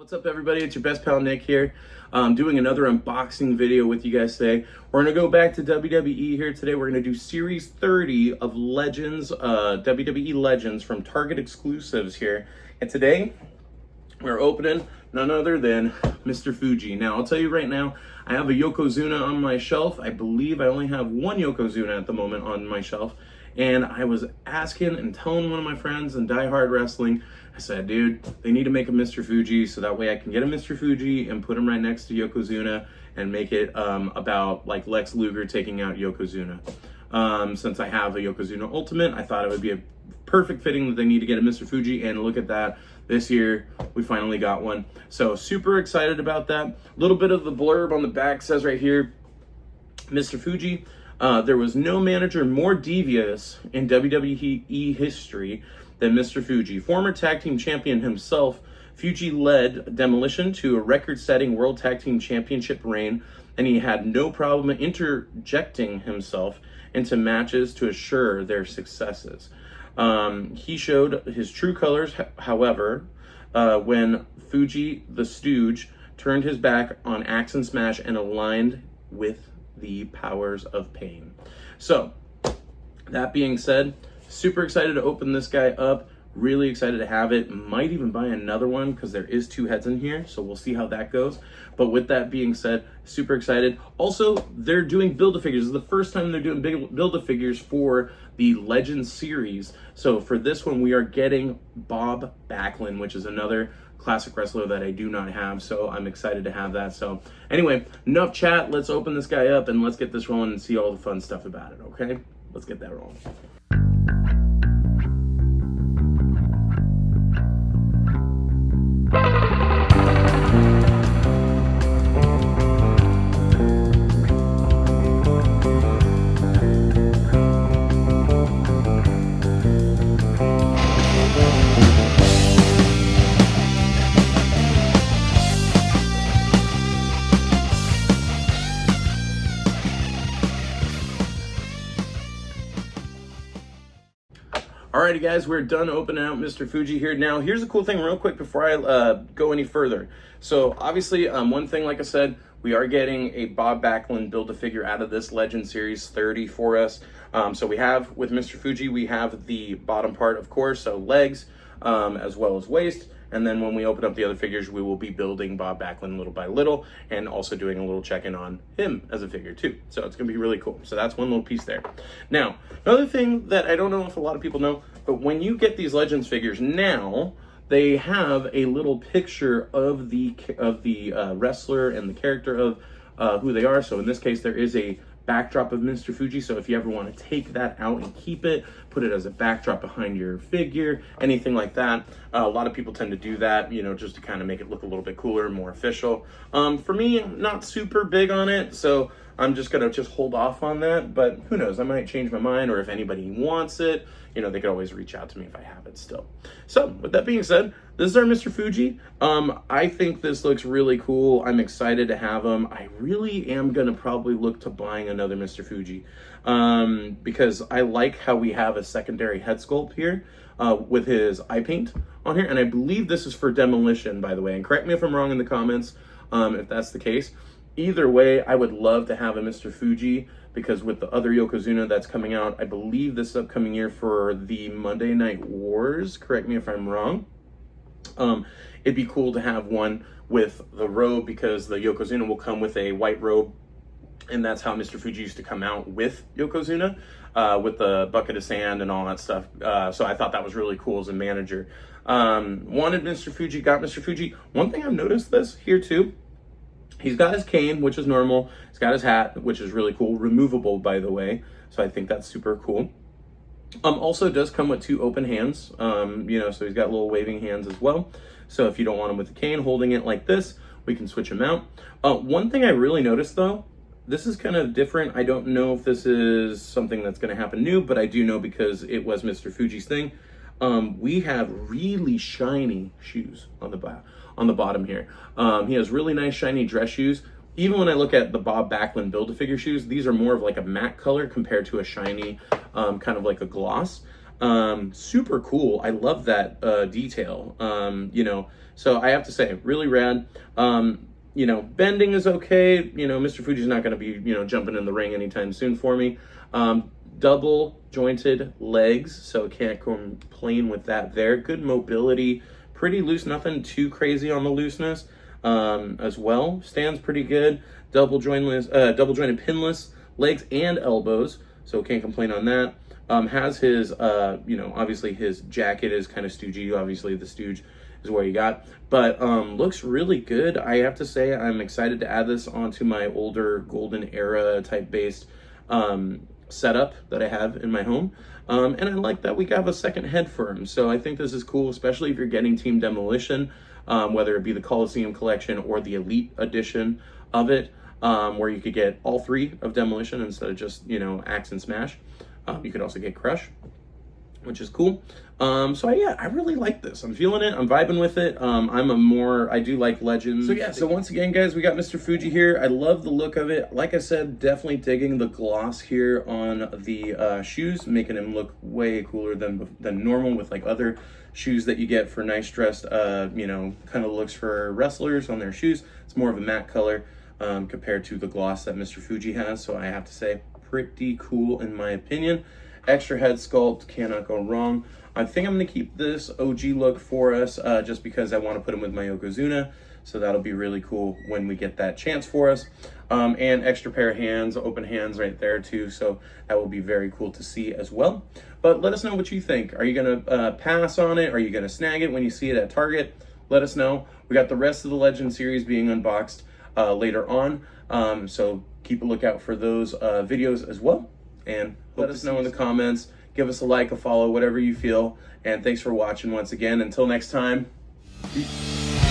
What's up, everybody? It's your best pal Nick here, doing another unboxing video with you guys today. We're going to go back to WWE here today. We're going to do Series 30 of Legends, WWE Legends from Target exclusives here. And today, we're opening none other than Mr. Fuji. Now, I'll tell you right now, I have a Yokozuna on my shelf. I believe I only have one Yokozuna at the moment on my shelf. And I was asking and telling one of my friends in Die Hard Wrestling, I said, dude, they need to make a Mr. Fuji so that way I can get a Mr. Fuji and put him right next to Yokozuna and make it about like Lex Luger taking out Yokozuna. Since I have a Yokozuna Ultimate, I thought it would be a perfect fitting that they need to get a Mr. Fuji, and look at that. This year, we finally got one. So super excited about that. A little bit of the blurb on the back says right here, Mr. Fuji, there was no manager more devious in WWE history than Mr. Fuji. Former tag team champion himself, Fuji led Demolition to a record-setting World Tag Team Championship reign, and he had no problem interjecting himself into matches to assure their successes. He showed his true colors, however, when Fuji the Stooge turned his back on Axe and Smash and aligned with the powers of pain. So, that being said, super excited to open this guy up. Really excited to have it. Might even buy another one because there is two heads in here, so we'll see how that goes. But with that being said, super excited. Also, they're doing Build-A-Figures. This is the first time they're doing Build-A-Figures for the Legends series. So for this one, we are getting Bob Backlund, which is another classic wrestler that I do not have, so I'm excited to have that. So anyway, enough chat. Let's open this guy up and let's get this rolling and see all the fun stuff about it, okay? Let's get that rolling. Alrighty guys, we're done opening out Mr. Fuji here. Now, here's a cool thing real quick before I go any further. So obviously, one thing, like I said, we are getting a Bob Backlund Build-A-Figure out of this Legend Series 30 for us. So we have, with Mr. Fuji, we have the bottom part, of course, so legs, as well as waist. And then when we open up the other figures, we will be building Bob Backlund little by little and also doing a little check-in on him as a figure too. So it's gonna be really cool. So that's one little piece there. Now, another thing that I don't know if a lot of people know, but when you get these Legends figures now, they have a little picture of the wrestler and the character of who they are. So in this case, there is a backdrop of Mr. Fuji, so if you ever want to take that out and keep it, put it as a backdrop behind your figure, anything like that. A lot of people tend to do that, you know, just to kind of make it look a little bit cooler and more official. For me, not super big on it, so I'm just gonna hold off on that, but who knows, I might change my mind, or if anybody wants it, you know, they could always reach out to me if I have it still. So, with that being said, this is our Mr. Fuji. I think this looks really cool. I'm excited to have him. I really am gonna probably look to buying another Mr. Fuji, because I like how we have a secondary head sculpt here, with his eye paint on here, and I believe this is for Demolition, by the way, and correct me if I'm wrong in the comments, if that's the case. Either way, I would love to have a Mr. Fuji, because with the other Yokozuna that's coming out, I believe this upcoming year for the Monday Night Wars, correct me if I'm wrong, it'd be cool to have one with the robe, because the Yokozuna will come with a white robe, and that's how Mr. Fuji used to come out with Yokozuna, with the bucket of sand and all that stuff. So I thought that was really cool as a manager. Wanted Mr. Fuji, got Mr. Fuji. One thing I've noticed this here too, he's got his cane, which is normal. He's got his hat, which is really cool. Removable, by the way. So I think that's super cool. Also does come with two open hands. You know, so he's got little waving hands as well. So if you don't want him with the cane, holding it like this, we can switch him out. One thing I really noticed though, this is kind of different. I don't know if this is something that's going to happen new, but I do know because it was Mr. Fuji's thing. We have really shiny shoes on the bottom here. He has really nice shiny dress shoes. Even when I look at the Bob Backlund Build-A-Figure shoes, these are more of like a matte color compared to a shiny, kind of like a gloss. Super cool. I love that detail. You know, so I have to say, really rad. You know, bending is okay. You know, Mr. Fuji's not going to be, you know, jumping in the ring anytime soon for me. Double jointed legs, so can't complain with that there. Good mobility, pretty loose, nothing too crazy on the looseness as well. Stands pretty good. Double jointed pinless legs and elbows, so can't complain on that. Has his, you know, obviously his jacket is kind of stoogey. Obviously the stooge is what you got, but looks really good. I have to say I'm excited to add this onto my older golden era type based setup that I have in my home. And I like that we have a second head for him. So I think this is cool, especially if you're getting Team Demolition, whether it be the Coliseum collection or the Elite edition of it, where you could get all three of Demolition instead of just, you know, Axe and Smash. You could also get Crush, which is cool. So yeah, I really like this. I'm feeling it. I'm vibing with it. I do like Legends. So yeah, so once again, guys, we got Mr. Fuji here. I love the look of it. Like I said, definitely digging the gloss here on the shoes, making him look way cooler than normal with like other shoes that you get for nice dressed, you know, kind of looks for wrestlers on their shoes. It's more of a matte color compared to the gloss that Mr. Fuji has. So I have to say, pretty cool in my opinion. Extra head sculpt, cannot go wrong. I think I'm going to keep this OG look for us just because I want to put him with my Yokozuna. So that'll be really cool when we get that chance for us. And extra pair of hands, open hands right there too. So that will be very cool to see as well. But let us know what you think. Are you going to pass on it? Are you going to snag it when you see it at Target? Let us know. We got the rest of the Legend series being unboxed later on. So keep a lookout for those videos as well. And let us know in the comments. Give us a like, a follow, whatever you feel. And thanks for watching once again. Until next time, peace.